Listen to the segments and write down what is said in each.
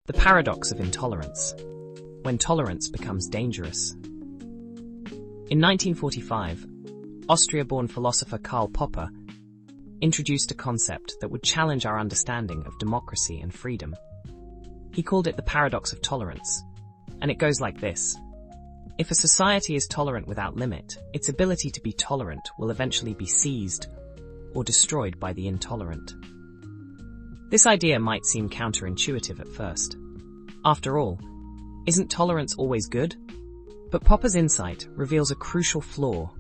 The Paradox of Intolerance, when tolerance becomes dangerous. In 1945, Austria-born philosopher Karl Popper introduced a concept that would challenge our understanding of democracy and freedom. He called it the paradox of tolerance, and it goes like this. If a society is tolerant without limit, its ability to be tolerant will eventually be seized or destroyed by the intolerant. This idea might seem counterintuitive at first. After all, isn't tolerance always good? But Popper's insight reveals a crucial flaw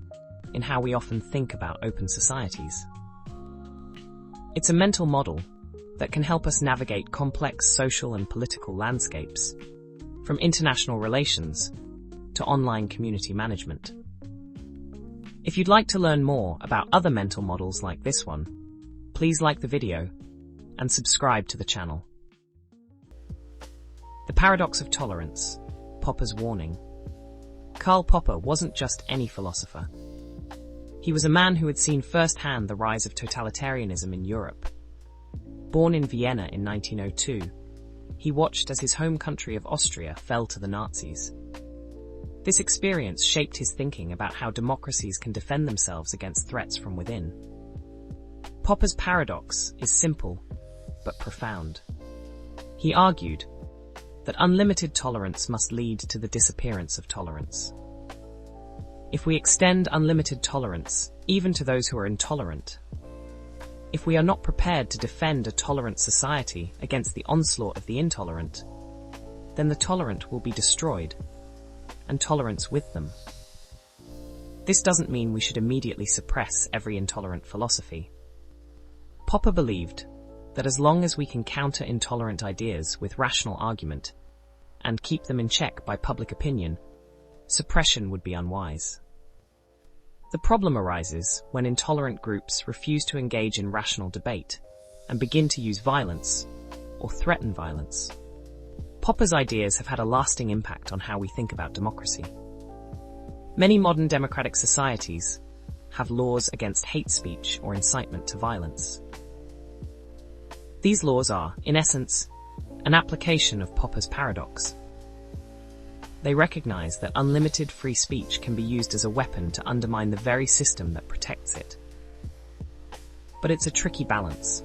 in how we often think about open societies. It's a mental model that can help us navigate complex social and political landscapes, from international relations to online community management. If you'd like to learn more about other mental models like this one, please like the video and subscribe to the channel. The Paradox of Tolerance, Popper's warning. Karl Popper wasn't just any philosopher. He was a man who had seen firsthand the rise of totalitarianism in Europe. Born in Vienna in 1902, he watched as his home country of Austria fell to the Nazis. This experience shaped his thinking about how democracies can defend themselves against threats from within. Popper's paradox is simple but profound. He argued that unlimited tolerance must lead to the disappearance of tolerance. If we extend unlimited tolerance, even to those who are intolerant, if we are not prepared to defend a tolerant society against the onslaught of the intolerant, then the tolerant will be destroyed, and tolerance with them. This doesn't mean we should immediately suppress every intolerant philosophy. Popper believed that as long as we can counter intolerant ideas with rational argument and keep them in check by public opinion, suppression would be unwise. The problem arises when intolerant groups refuse to engage in rational debate and begin to use violence or threaten violence. Popper's ideas have had a lasting impact on how we think about democracy. Many modern democratic societies have laws against hate speech or incitement to violence. These laws are, in essence, an application of Popper's paradox. They recognize that unlimited free speech can be used as a weapon to undermine the very system that protects it. But it's a tricky balance.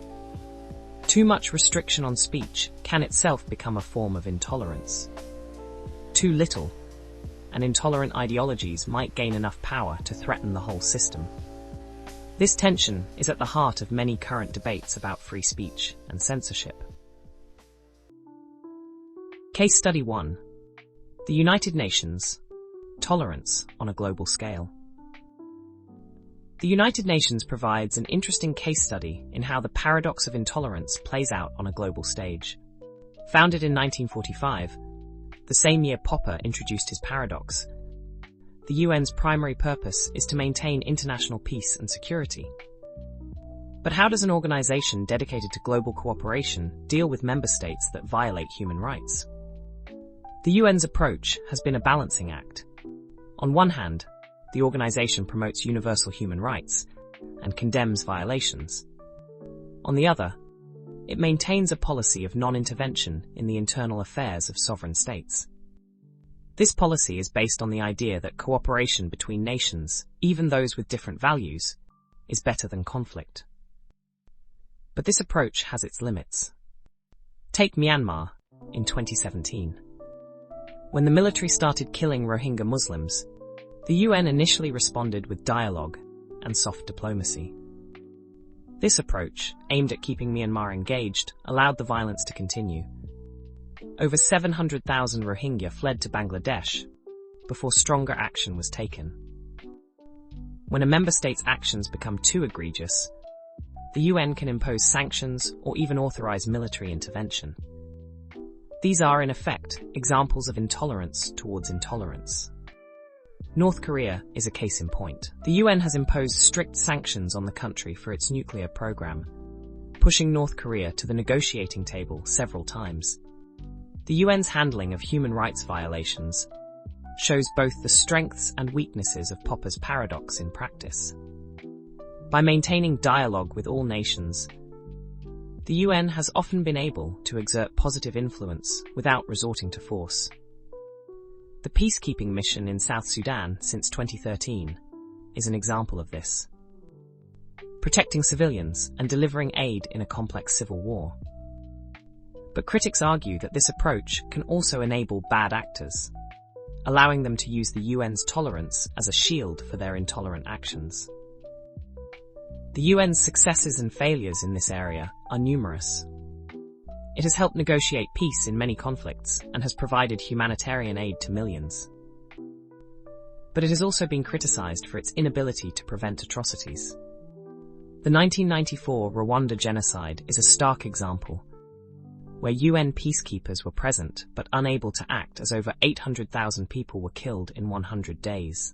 Too much restriction on speech can itself become a form of intolerance. Too little, and intolerant ideologies might gain enough power to threaten the whole system. This tension is at the heart of many current debates about free speech and censorship. Case Study 1. The United Nations. Tolerance on a global scale. The United Nations provides an interesting case study in how the paradox of intolerance plays out on a global stage. Founded in 1945, the same year Popper introduced his paradox, the UN's primary purpose is to maintain international peace and security. But how does an organization dedicated to global cooperation deal with member states that violate human rights? The UN's approach has been a balancing act. On one hand, the organization promotes universal human rights and condemns violations. On the other, it maintains a policy of non-intervention in the internal affairs of sovereign states. This policy is based on the idea that cooperation between nations, even those with different values, is better than conflict. But this approach has its limits. Take Myanmar in 2017. When the military started killing Rohingya Muslims, the UN initially responded with dialogue and soft diplomacy. This approach, aimed at keeping Myanmar engaged, allowed the violence to continue. Over 700,000 Rohingya fled to Bangladesh before stronger action was taken. When a member state's actions become too egregious, the UN can impose sanctions or even authorize military intervention. These are, in effect, examples of intolerance towards intolerance. North Korea is a case in point. The UN has imposed strict sanctions on the country for its nuclear program, pushing North Korea to the negotiating table several times. The UN's handling of human rights violations shows both the strengths and weaknesses of Popper's paradox in practice. By maintaining dialogue with all nations, The UN has often been able to exert positive influence without resorting to force. The peacekeeping mission in South Sudan since 2013 is an example of this, protecting civilians and delivering aid in a complex civil war. But critics argue that this approach can also enable bad actors, allowing them to use the UN's tolerance as a shield for their intolerant actions. The UN's successes and failures in this area are numerous. It has helped negotiate peace in many conflicts and has provided humanitarian aid to millions. But it has also been criticized for its inability to prevent atrocities. The 1994 Rwanda genocide is a stark example, where UN peacekeepers were present but unable to act as over 800,000 people were killed in 100 days.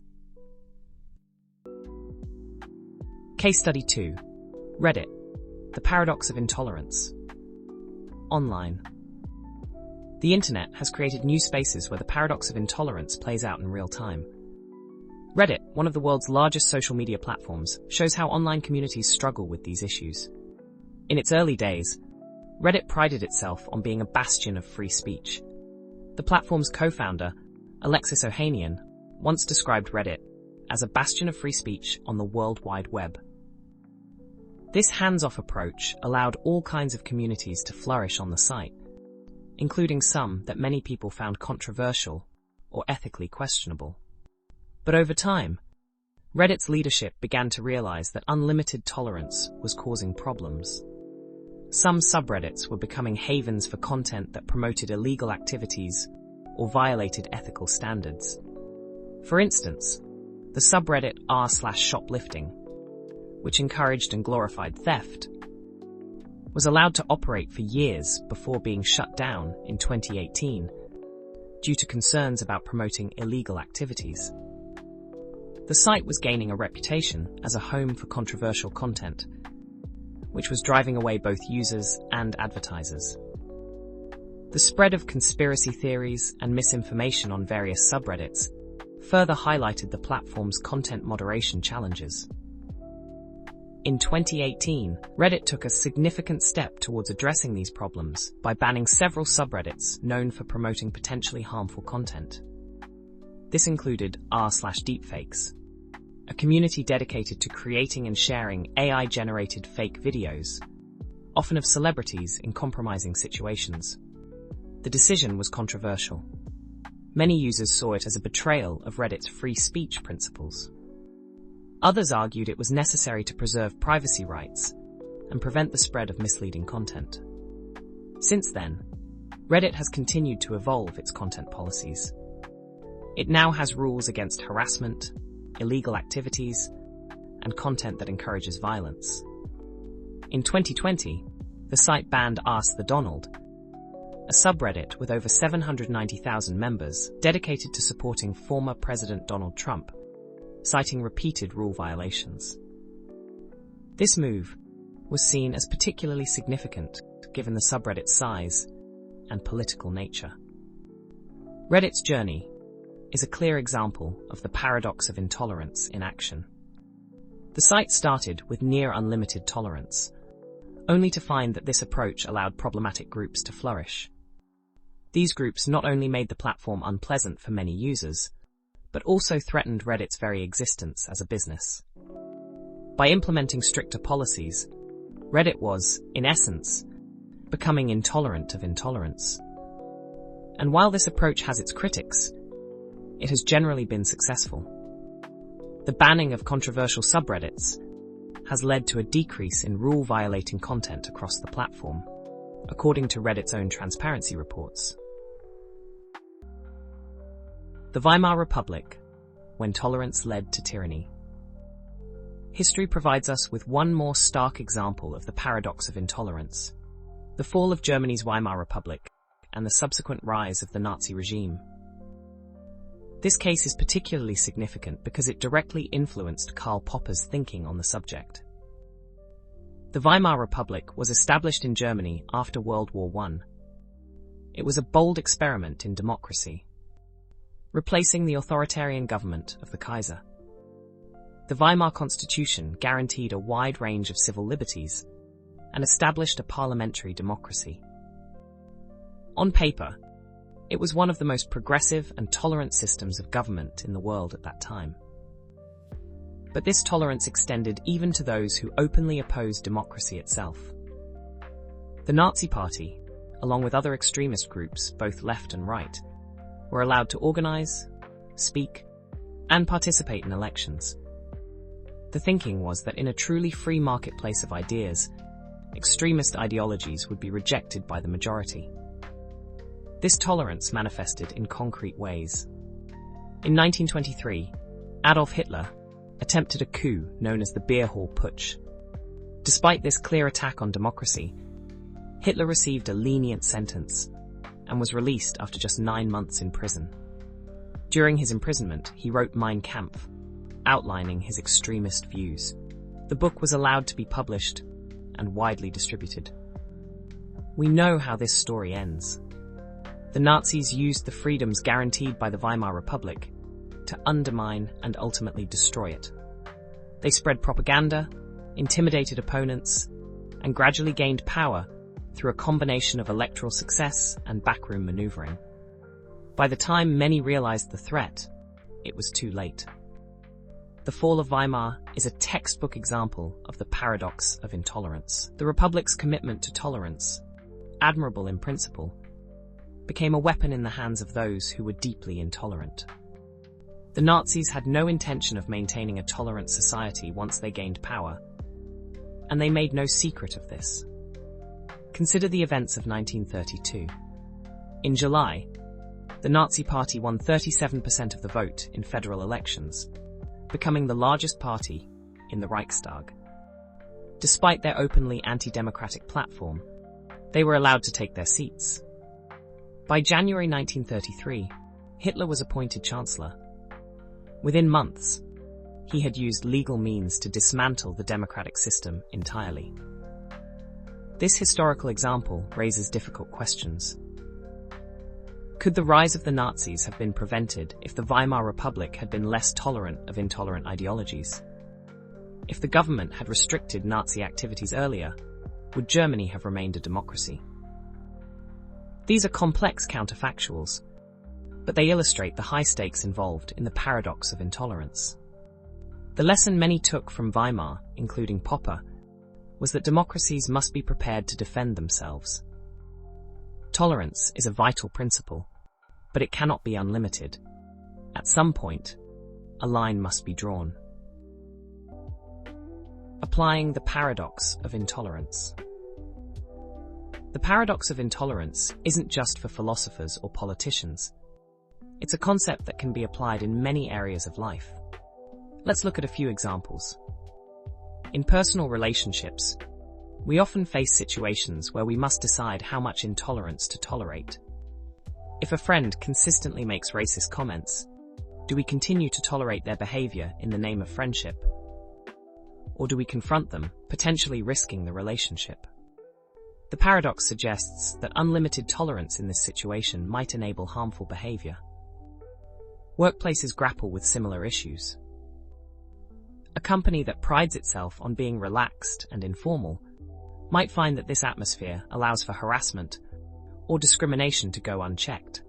Case Study 2. Reddit. The Paradox of Intolerance. Online. The internet has created new spaces where the paradox of intolerance plays out in real time. Reddit, one of the world's largest social media platforms, shows how online communities struggle with these issues. In its early days, Reddit prided itself on being a bastion of free speech. The platform's co-founder, Alexis Ohanian, once described Reddit as a bastion of free speech on the World Wide Web. This hands-off approach allowed all kinds of communities to flourish on the site, including some that many people found controversial or ethically questionable. But over time, Reddit's leadership began to realize that unlimited tolerance was causing problems. Some subreddits were becoming havens for content that promoted illegal activities or violated ethical standards. For instance, the subreddit r/shoplifting, which encouraged and glorified theft, was allowed to operate for years before being shut down in 2018 due to concerns about promoting illegal activities. The site was gaining a reputation as a home for controversial content, which was driving away both users and advertisers. The spread of conspiracy theories and misinformation on various subreddits further highlighted the platform's content moderation challenges. In 2018, Reddit took a significant step towards addressing these problems by banning several subreddits known for promoting potentially harmful content. This included r/deepfakes, a community dedicated to creating and sharing AI-generated fake videos, often of celebrities in compromising situations. The decision was controversial. Many users saw it as a betrayal of Reddit's free speech principles. Others argued it was necessary to preserve privacy rights and prevent the spread of misleading content. Since then, Reddit has continued to evolve its content policies. It now has rules against harassment, illegal activities, and content that encourages violence. In 2020, the site banned Ask the Donald, a subreddit with over 790,000 members dedicated to supporting former President Donald Trump, citing repeated rule violations. This move was seen as particularly significant given the subreddit's size and political nature. Reddit's journey is a clear example of the paradox of intolerance in action. The site started with near unlimited tolerance, only to find that this approach allowed problematic groups to flourish. These groups not only made the platform unpleasant for many users, but also threatened Reddit's very existence as a business. By implementing stricter policies, Reddit was, in essence, becoming intolerant of intolerance. And while this approach has its critics, it has generally been successful. The banning of controversial subreddits has led to a decrease in rule-violating content across the platform, according to Reddit's own transparency reports. The Weimar Republic, when tolerance led to tyranny. History provides us with one more stark example of the paradox of intolerance: the fall of Germany's Weimar Republic and the subsequent rise of the Nazi regime. This case is particularly significant because it directly influenced Karl Popper's thinking on the subject. The Weimar Republic was established in Germany after World War I. It was a bold experiment in democracy, replacing the authoritarian government of the Kaiser. The Weimar Constitution guaranteed a wide range of civil liberties, and established a parliamentary democracy. On paper, it was one of the most progressive and tolerant systems of government in the world at that time. But this tolerance extended even to those who openly opposed democracy itself. The Nazi Party, along with other extremist groups, both left and right, were allowed to organize, speak, and participate in elections. The thinking was that in a truly free marketplace of ideas, extremist ideologies would be rejected by the majority. This tolerance manifested in concrete ways. In 1923, Adolf Hitler attempted a coup known as the Beer Hall Putsch. Despite this clear attack on democracy, Hitler received a lenient sentence and was released after just 9 months in prison. During his imprisonment, he wrote Mein Kampf, outlining his extremist views. The book was allowed to be published and widely distributed. We know how this story ends. The Nazis used the freedoms guaranteed by the Weimar Republic to undermine and ultimately destroy it. They spread propaganda, intimidated opponents, and gradually gained power through a combination of electoral success and backroom maneuvering. By the time many realized the threat, it was too late. The fall of Weimar is a textbook example of the paradox of intolerance. The Republic's commitment to tolerance, admirable in principle, became a weapon in the hands of those who were deeply intolerant. The Nazis had no intention of maintaining a tolerant society once they gained power, and they made no secret of this. Consider the events of 1932. In July, the Nazi Party won 37% of the vote in federal elections, becoming the largest party in the Reichstag. Despite their openly anti-democratic platform, they were allowed to take their seats. By January 1933, Hitler was appointed Chancellor. Within months, he had used legal means to dismantle the democratic system entirely. This historical example raises difficult questions. Could the rise of the Nazis have been prevented if the Weimar Republic had been less tolerant of intolerant ideologies? If the government had restricted Nazi activities earlier, would Germany have remained a democracy? These are complex counterfactuals, but they illustrate the high stakes involved in the paradox of intolerance. The lesson many took from Weimar, including Popper, was that democracies must be prepared to defend themselves. Tolerance is a vital principle, but it cannot be unlimited. At some point, a line must be drawn. Applying the paradox of intolerance. The paradox of intolerance isn't just for philosophers or politicians. It's a concept that can be applied in many areas of life. Let's look at a few examples. In personal relationships, we often face situations where we must decide how much intolerance to tolerate. If a friend consistently makes racist comments, do we continue to tolerate their behavior in the name of friendship? Or do we confront them, potentially risking the relationship? The paradox suggests that unlimited tolerance in this situation might enable harmful behavior. Workplaces grapple with similar issues. A company that prides itself on being relaxed and informal might find that this atmosphere allows for harassment or discrimination to go unchecked.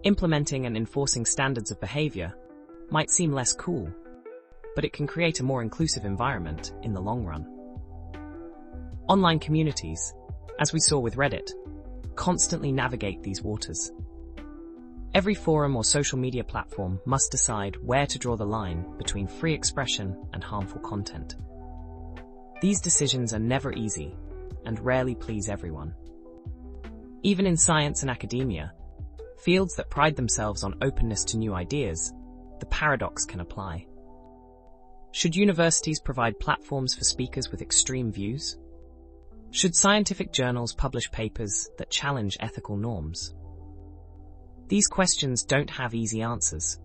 Implementing and enforcing standards of behavior might seem less cool, but it can create a more inclusive environment in the long run. Online communities, as we saw with Reddit, constantly navigate these waters. Every forum or social media platform must decide where to draw the line between free expression and harmful content. These decisions are never easy and rarely please everyone. Even in science and academia, fields that pride themselves on openness to new ideas, the paradox can apply. Should universities provide platforms for speakers with extreme views? Should scientific journals publish papers that challenge ethical norms? These questions don't have easy answers,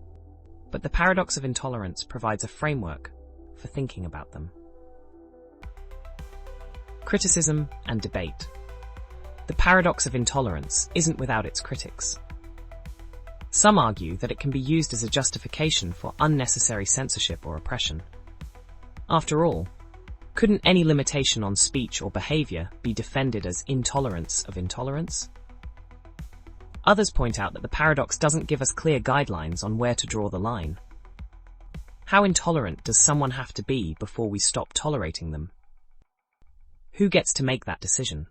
but the paradox of intolerance provides a framework for thinking about them. Criticism and debate. The paradox of intolerance isn't without its critics. Some argue that it can be used as a justification for unnecessary censorship or oppression. After all, Couldn't any limitation on speech or behavior be defended as intolerance of intolerance? Others point out that the paradox doesn't give us clear guidelines on where to draw the line. How intolerant does someone have to be before we stop tolerating them? Who gets to make that decision?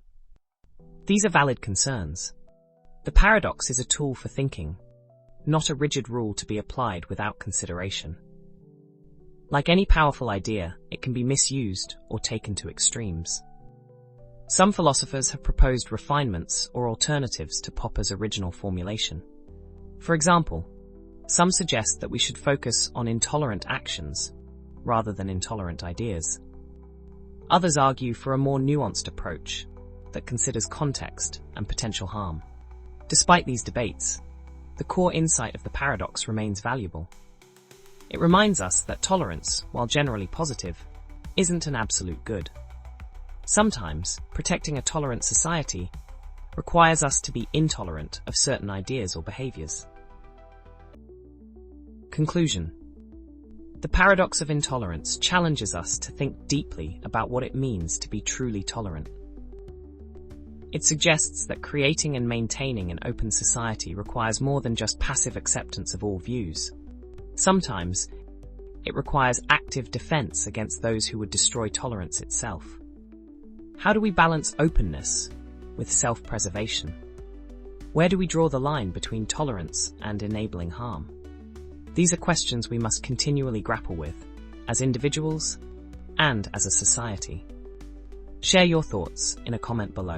These are valid concerns. The paradox is a tool for thinking, not a rigid rule to be applied without consideration. Like any powerful idea, it can be misused or taken to extremes. Some philosophers have proposed refinements or alternatives to Popper's original formulation. For example, some suggest that we should focus on intolerant actions rather than intolerant ideas. Others argue for a more nuanced approach that considers context and potential harm. Despite these debates, the core insight of the paradox remains valuable. It reminds us that tolerance, while generally positive, isn't an absolute good. Sometimes, protecting a tolerant society requires us to be intolerant of certain ideas or behaviors. Conclusion. The paradox of intolerance challenges us to think deeply about what it means to be truly tolerant. It suggests that creating and maintaining an open society requires more than just passive acceptance of all views. Sometimes, it requires active defense against those who would destroy tolerance itself. How do we balance openness with self-preservation? Where do we draw the line between tolerance and enabling harm? These are questions we must continually grapple with, as individuals and as a society. Share your thoughts in a comment below.